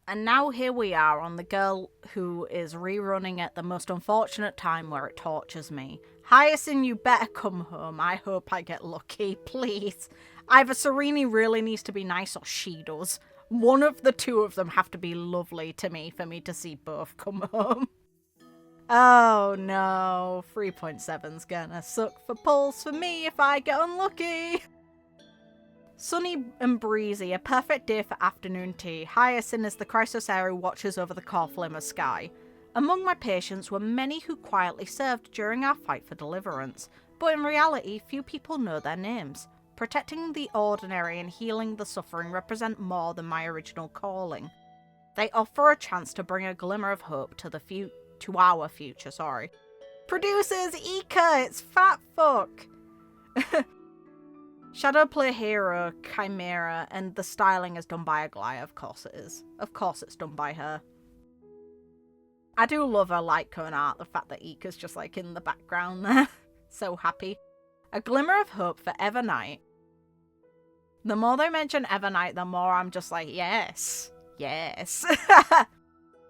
And now here we are on the girl who is rerunning at the most unfortunate time where it tortures me. Hyacin, you better come home. I hope I get lucky, please. Either Cyrene really needs to be nice or she does. One of the two of them have to be lovely to me for me to see both come home. Oh no, 3.7's gonna suck for pulse for me if I get unlucky. Sunny and breezy, a perfect day for afternoon tea. Hyacin is the Chrysosaur who watches over the Corflimmer sky. Among my patients were many who quietly served during our fight for deliverance, but in reality few people know their names. Protecting the ordinary and healing the suffering represent more than my original calling. They offer a chance to bring a glimmer of hope to our future. Producers, Ika, it's fat fuck. Shadow play hero, Chimera, and the styling is done by Aglaia, of course it is. Of course it's done by her. I do love her light cone art, the fact that Ika's just like in the background there. So happy. A glimmer of hope for Evernight. The more they mention Evernight, the more I'm just like, yes. Yes.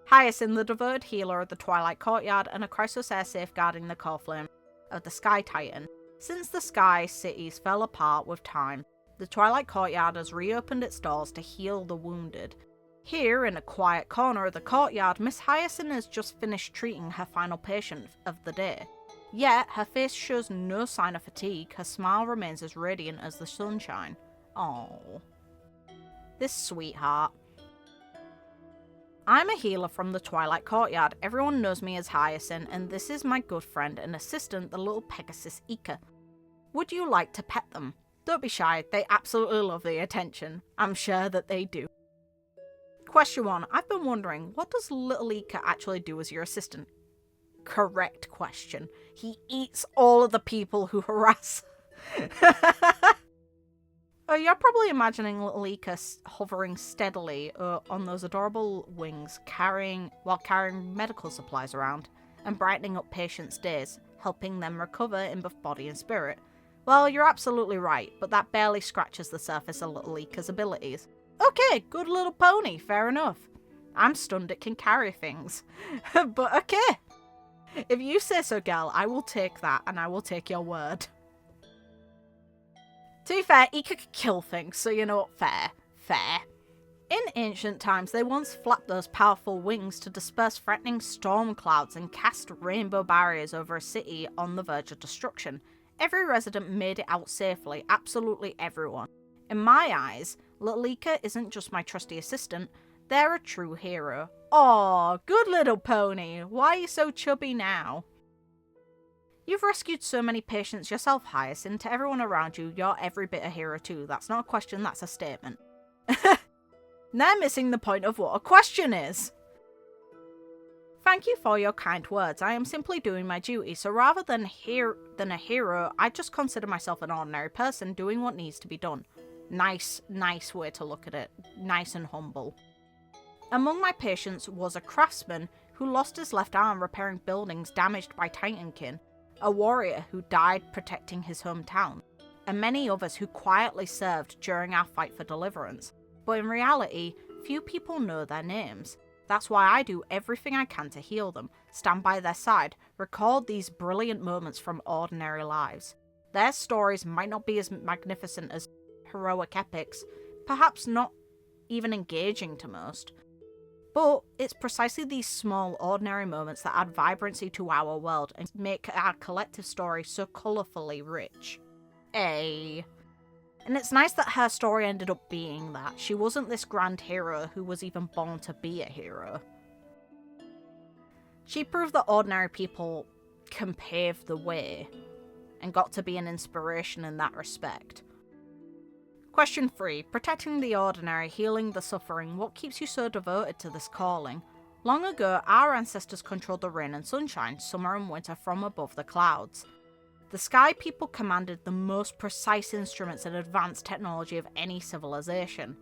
Hyacin, the devoted healer of the Twilight Courtyard, and a Chrysosaur safeguarding the core flame of the Sky Titan. Since the Sky Cities fell apart with time, the Twilight Courtyard has reopened its doors to heal the wounded. Here, in a quiet corner of the courtyard, Miss Hyacin has just finished treating her final patient of the day. Yet, her face shows no sign of fatigue, her smile remains as radiant as the sunshine. Aww. This sweetheart. I'm a healer from the Twilight Courtyard. Everyone knows me as Hyacin, and this is my good friend and assistant, the little Pegasus Ika. Would you like to pet them? Don't be shy, they absolutely love the attention. I'm sure that they do. Question 1. I've been wondering, what does little Ika actually do as your assistant? Correct question. He eats all of the people who harass. Oh, you're probably imagining little Ika hovering steadily on those adorable wings, while carrying medical supplies around, and brightening up patients' days, helping them recover in both body and spirit. Well, you're absolutely right, but that barely scratches the surface of little Ika's abilities. Okay, good little pony, fair enough. I'm stunned it can carry things. But okay. If you say so, girl, I will take that, and I will take your word. To be fair, Ika could kill things, so you know what, fair. In ancient times, they once flapped those powerful wings to disperse threatening storm clouds and cast rainbow barriers over a city on the verge of destruction. Every resident made it out safely, absolutely everyone. In my eyes, little Ika isn't just my trusty assistant, they're a true hero. Aw, good little pony, why are you so chubby now? You've rescued so many patients yourself, Hyacin. To everyone around you, you're every bit a hero too. That's not a question, that's a statement. They're missing the point of what a question is. Thank you for your kind words. I am simply doing my duty, so rather than a hero, I just consider myself an ordinary person doing what needs to be done. Nice way to look at it. Nice and humble. Among my patients was a craftsman who lost his left arm repairing buildings damaged by Titankin, a warrior who died protecting his hometown, and many others who quietly served during our fight for deliverance. But in reality, few people know their names. That's why I do everything I can to heal them, stand by their side, record these brilliant moments from ordinary lives. Their stories might not be as magnificent as heroic epics, perhaps not even engaging to most, but it's precisely these small, ordinary moments that add vibrancy to our world and make our collective story so colourfully rich. And it's nice that her story ended up being that. She wasn't this grand hero who was even born to be a hero. She proved that ordinary people can pave the way, and got to be an inspiration in that respect. Question 3. Protecting the ordinary, healing the suffering. What keeps you so devoted to this calling? Long ago, our ancestors controlled the rain and sunshine, summer and winter from above the clouds. The Sky People commanded the most precise instruments and advanced technology of any civilization.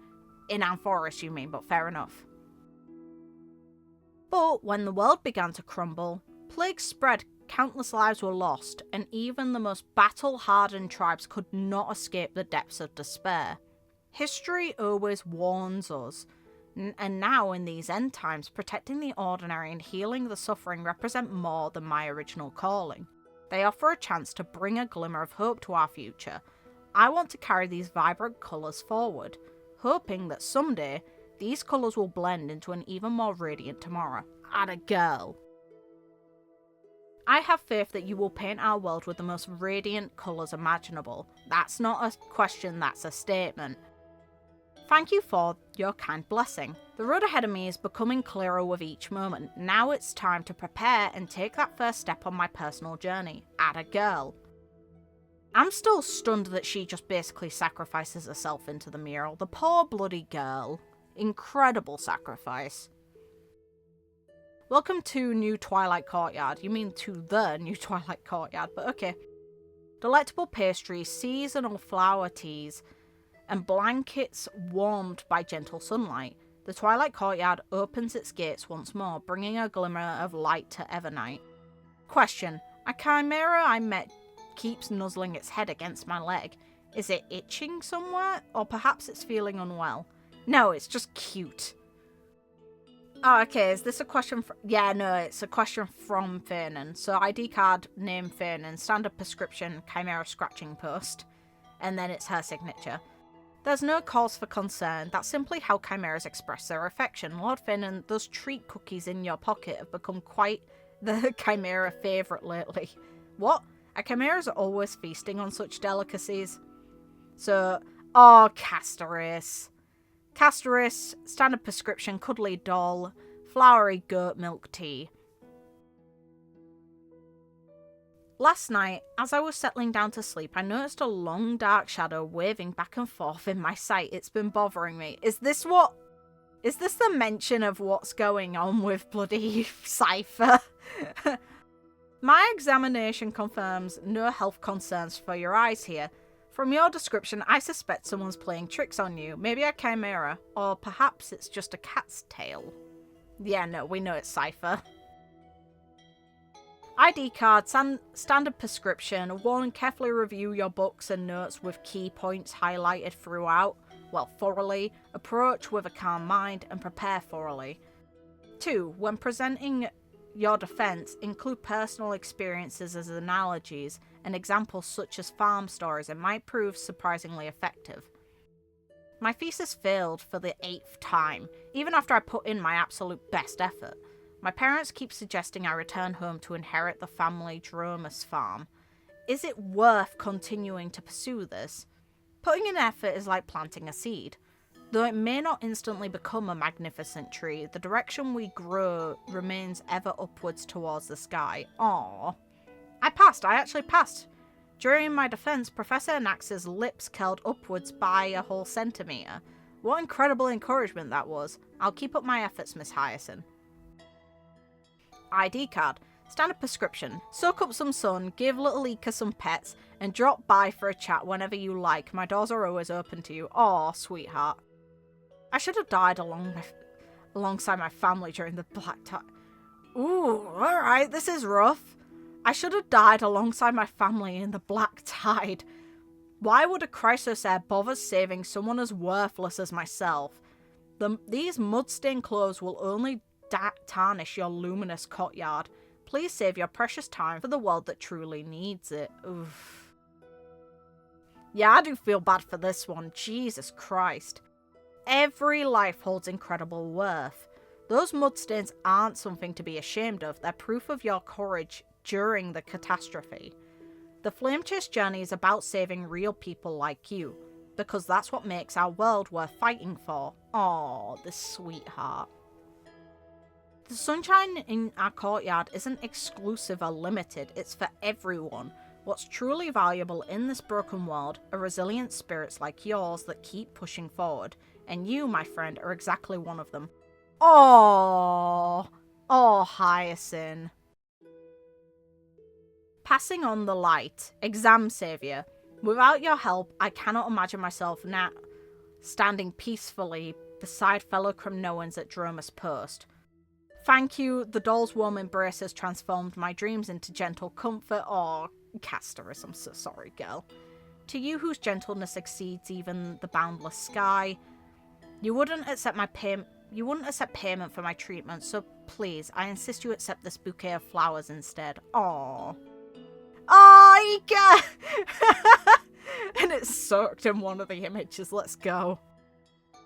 In Amphoris, you mean, but fair enough. But when the world began to crumble, plagues spread, countless lives were lost, and even the most battle-hardened tribes could not escape the depths of despair. History always warns us. And now, in these end times, protecting the ordinary and healing the suffering represent more than my original calling. They offer a chance to bring a glimmer of hope to our future. I want to carry these vibrant colours forward, hoping that someday these colours will blend into an even more radiant tomorrow. Atta girl. I have faith that you will paint our world with the most radiant colours imaginable. That's not a question, that's a statement. Thank you for your kind blessing. The road ahead of me is becoming clearer with each moment. Now it's time to prepare and take that first step on my personal journey. Atta girl. I'm still stunned that she just basically sacrifices herself into the mural. The poor bloody girl. Incredible sacrifice. Welcome to New Twilight Courtyard. You mean to the New Twilight Courtyard, but okay. Delectable pastries, seasonal flower teas, and blankets warmed by gentle sunlight. The Twilight Courtyard opens its gates once more, bringing a glimmer of light to Evernight. Question. A chimera I met keeps nuzzling its head against my leg. Is it itching somewhere? Or perhaps it's feeling unwell? No, it's just cute. Oh, okay, is this a question yeah, no, it's a question from Fernan. So ID card, name Fernan, standard prescription, chimera scratching post. And then it's her signature. There's no cause for concern, that's simply how chimeras express their affection. Lord Fernan, those treat cookies in your pocket have become quite the chimera favourite lately. What? A chimera's always feasting on such delicacies. So, oh, Castoris. Castoris, standard prescription, cuddly doll, flowery goat milk tea. Last night, as I was settling down to sleep, I noticed a long dark shadow waving back and forth in my sight. It's been bothering me. Is this the mention of what's going on with bloody Cypher? My examination confirms no health concerns for your eyes here. From your description, I suspect someone's playing tricks on you. Maybe a chimera, or perhaps it's just a cat's tail. Yeah, no, we know it's Cypher. ID card, standard prescription, warn, carefully review your books and notes with key points highlighted throughout, well, thoroughly, approach with a calm mind, and prepare thoroughly. 2. When presenting your defense, include personal experiences as analogies and examples such as farm stories. It might prove surprisingly effective. My thesis failed for the 8th time, even after I put in my absolute best effort. My parents keep suggesting I return home to inherit the family Dromus farm. Is it worth continuing to pursue this? Putting in effort is like planting a seed. Though it may not instantly become a magnificent tree, the direction we grow remains ever upwards towards the sky. Aww. I actually passed. During my defense, Professor Anax's lips curled upwards by a whole centimeter. What incredible encouragement that was. I'll keep up my efforts, Miss Hyacin. ID card. Standard prescription. Soak up some sun, give little Ika some pets, and drop by for a chat whenever you like. My doors are always open to you. Aw, sweetheart. I should have died alongside my family during the Black Tide. Ooh, alright, this is rough. I should have died alongside my family in the Black Tide. Why would a Chrysos heir bother saving someone as worthless as myself? These mud-stained clothes will only tarnish your luminous courtyard. Please save your precious time for the world that truly needs it. Oof. Yeah, I do feel bad for this one. Jesus Christ. Every life holds incredible worth. Those mudstains aren't something to be ashamed of. They're proof of your courage during the catastrophe. The Flame Chase journey is about saving real people like you, because that's what makes our world worth fighting for. Aww, this sweetheart. The sunshine in our courtyard isn't exclusive or limited, it's for everyone. What's truly valuable in this broken world are resilient spirits like yours that keep pushing forward, and you, my friend, are exactly one of them. Oh, Hyacin. Passing on the light, exam savior. Without your help, I cannot imagine myself now standing peacefully beside fellow Cremnoans at Dromus Post. Thank you, the doll's warm embrace has transformed my dreams into gentle comfort. Oh, Castoris, I'm so sorry, girl. To you whose gentleness exceeds even the boundless sky, you wouldn't accept my You wouldn't accept payment for my treatment, so please, I insist you accept this bouquet of flowers instead. Aww. Oh, Ika! And it's soaked in one of the images. Let's go.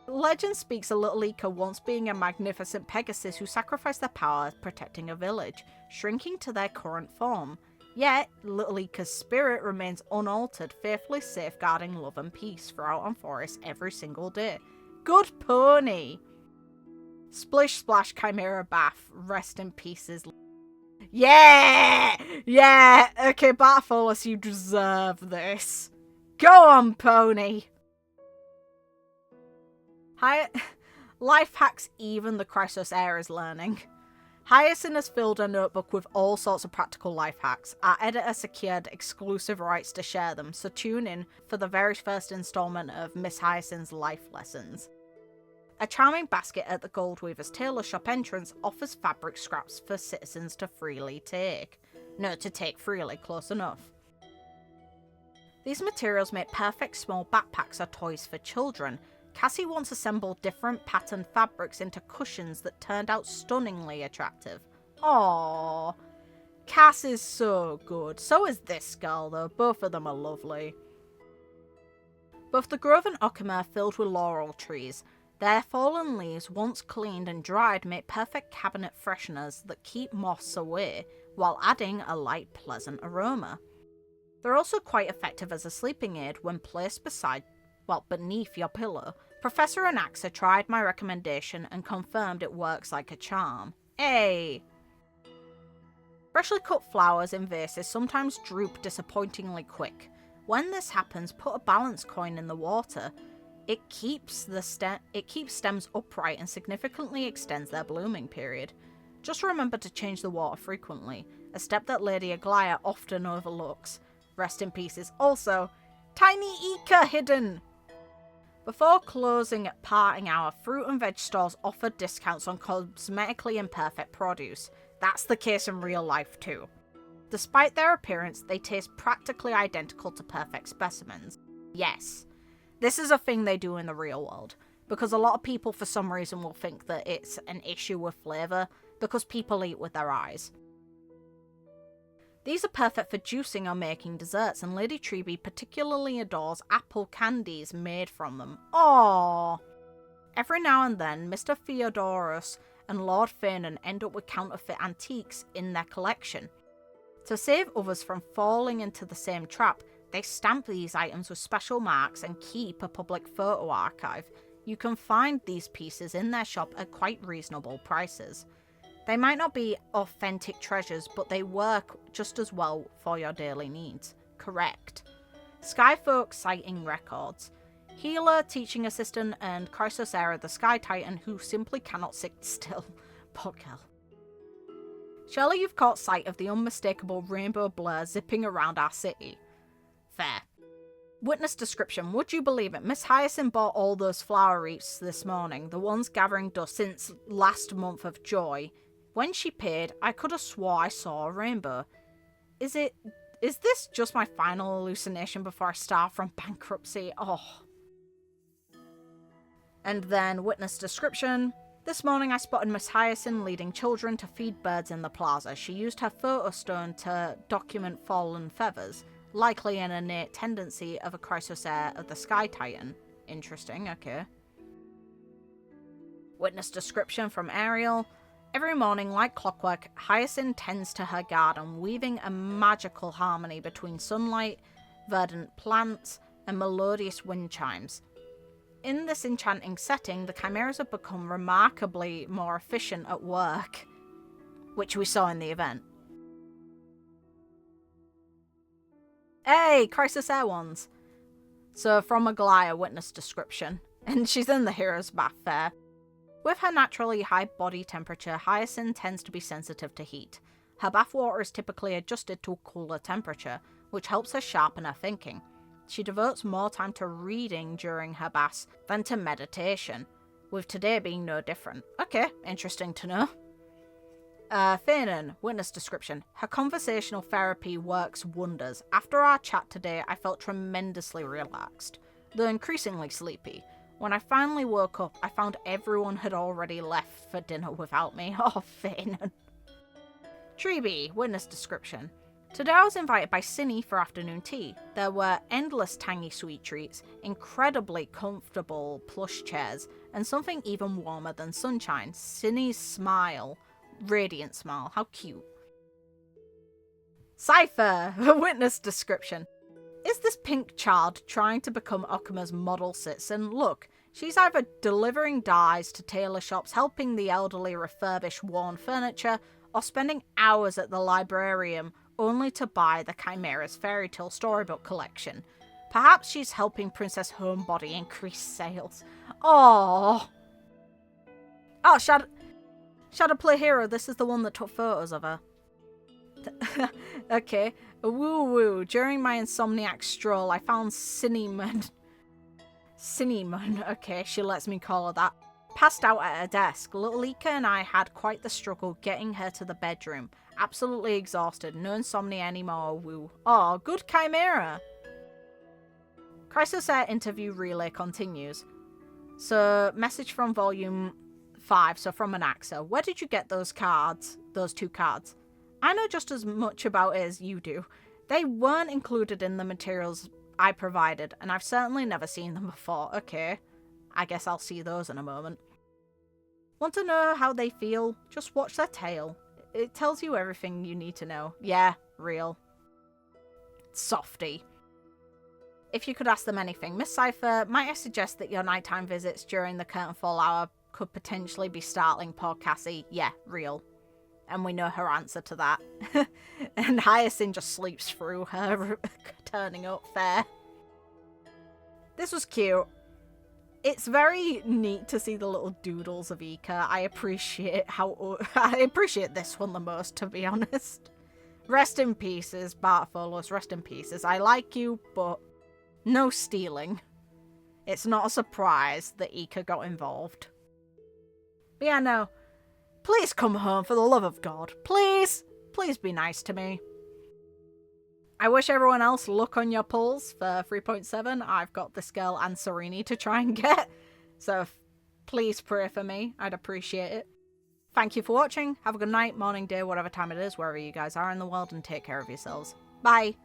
Legend speaks of little Ika once being a magnificent Pegasus who sacrificed their power protecting a village, shrinking to their current form. Yet, little Ika's spirit remains unaltered, faithfully safeguarding love and peace throughout on forest every single day. Good pony! Splish Splash Chimera Bath, rest in pieces. Yeah! Yeah! Okay, Bartholus, you deserve this. Go on, pony! Life hacks even the Chrysos Heir is learning. Hyacin has filled her notebook with all sorts of practical life hacks. Our editor secured exclusive rights to share them, so tune in for the very first installment of Miss Hyacin's life lessons. A charming basket at the Goldweaver's tailor shop entrance offers fabric scraps for citizens to freely take. No, to take freely, close enough. These materials make perfect small backpacks or toys for children. Cassie once assembled different patterned fabrics into cushions that turned out stunningly attractive. Aww. Cass is so good. So is this girl though. Both of them are lovely. Both the grove and Occam are filled with laurel trees. Their fallen leaves, once cleaned and dried, make perfect cabinet fresheners that keep moths away, while adding a light, pleasant aroma. They're also quite effective as a sleeping aid when placed beneath your pillow. Professor Anaxa tried my recommendation and confirmed it works like a charm. Hey! Freshly cut flowers in vases sometimes droop disappointingly quick. When this happens, put a balance coin in the water. It keeps stems upright and significantly extends their blooming period. Just remember to change the water frequently, a step that Lady Aglaia often overlooks. Rest in pieces. Also, Tiny Ika hidden! Before closing at parting hour, fruit and veg stores offer discounts on cosmetically imperfect produce. That's the case in real life too. Despite their appearance, they taste practically identical to perfect specimens. Yes. This is a thing they do in the real world, because a lot of people for some reason will think that it's an issue with flavour, because people eat with their eyes. These are perfect for juicing or making desserts, and Lady Treby particularly adores apple candies made from them. Aww! Every now and then, Mr. Theodorus and Lord Fanon end up with counterfeit antiques in their collection. To save others from falling into the same trap, they stamp these items with special marks and keep a public photo archive. You can find these pieces in their shop at quite reasonable prices. They might not be authentic treasures, but they work just as well for your daily needs. Correct. Skyfolk Sighting Records. Healer, teaching assistant, and Chrysos Heir, the Sky Titan, who simply cannot sit still. Poor girl. Surely you've caught sight of the unmistakable rainbow blur zipping around our city. Fair. Witness description. Would you believe it? Miss Hyacin bought all those flower wreaths this morning, the ones gathering dust since last month of joy. When she paid, I could have swore I saw a rainbow. Is this just my final hallucination before I starve from bankruptcy? Oh. And then witness description. This morning I spotted Miss Hyacin leading children to feed birds in the plaza. She used her photo stone to document fallen feathers, likely an innate tendency of a Chrysos Heir of the Sky Titan. Interesting, okay. Witness description from Ariel. Every morning, like clockwork, Hyacin tends to her garden, weaving a magical harmony between sunlight, verdant plants, and melodious wind chimes. In this enchanting setting, the chimeras have become remarkably more efficient at work, which we saw in the event. Hey, Chrysos Heir ones! So, from Aglaia, witness description. And she's in the Hero's Bath Fair. With her naturally high body temperature, Hyacin tends to be sensitive to heat. Her bathwater is typically adjusted to a cooler temperature, which helps her sharpen her thinking. She devotes more time to reading during her baths than to meditation, with today being no different. Okay, interesting to know. Fanon, witness description. Her conversational therapy works wonders. After our chat today, I felt tremendously relaxed, though increasingly sleepy. When I finally woke up, I found everyone had already left for dinner without me. Oh, Finn. Treeby, witness description. Today I was invited by Cinny for afternoon tea. There were endless tangy sweet treats, incredibly comfortable plush chairs, and something even warmer than sunshine. Cinny's smile. Radiant smile. How cute. Cypher, witness description. Is this pink child trying to become Okuma's model citizen? Look, she's either delivering dyes to tailor shops, helping the elderly refurbish worn furniture, or spending hours at the librarium only to buy the Chimera's fairy tale storybook collection. Perhaps she's helping Princess Homebody increase sales. Oh, Shadow Play Hero, this is the one that took photos of her. Okay. Woo woo. During my insomniac stroll, I found Cinnamon. Okay, she lets me call her that. Passed out at her desk. Little Ika and I had quite the struggle getting her to the bedroom. Absolutely exhausted. No insomnia anymore. Woo. Oh, good Chimera. Crisis Air interview relay continues. So, message from volume 5, so from an AXA. Where did you get those cards? Those 2 cards? I know just as much about it as you do. They weren't included in the materials I provided, and I've certainly never seen them before. Okay, I guess I'll see those in a moment. Want to know how they feel? Just watch their tail. It tells you everything you need to know. Yeah, real. Softy. If you could ask them anything, Miss Cypher, might I suggest that your nighttime visits during the curtain fall hour could potentially be startling, poor Cassie? Yeah, real. And we know her answer to that. And Hyacin just sleeps through her turning up. Fair. This was cute. It's very neat to see the little doodles of Ika. I appreciate this one the most, to be honest. Rest in pieces, Bartfolos, rest in pieces. I like you, but no stealing. It's not a surprise that Ika got involved. But yeah, no. Please come home, for the love of God. Please. Please be nice to me. I wish everyone else luck on your pulls for 3.7. I've got this girl and Cyrene to try and get. So please pray for me. I'd appreciate it. Thank you for watching. Have a good night, morning, day, whatever time it is, wherever you guys are in the world, and take care of yourselves. Bye.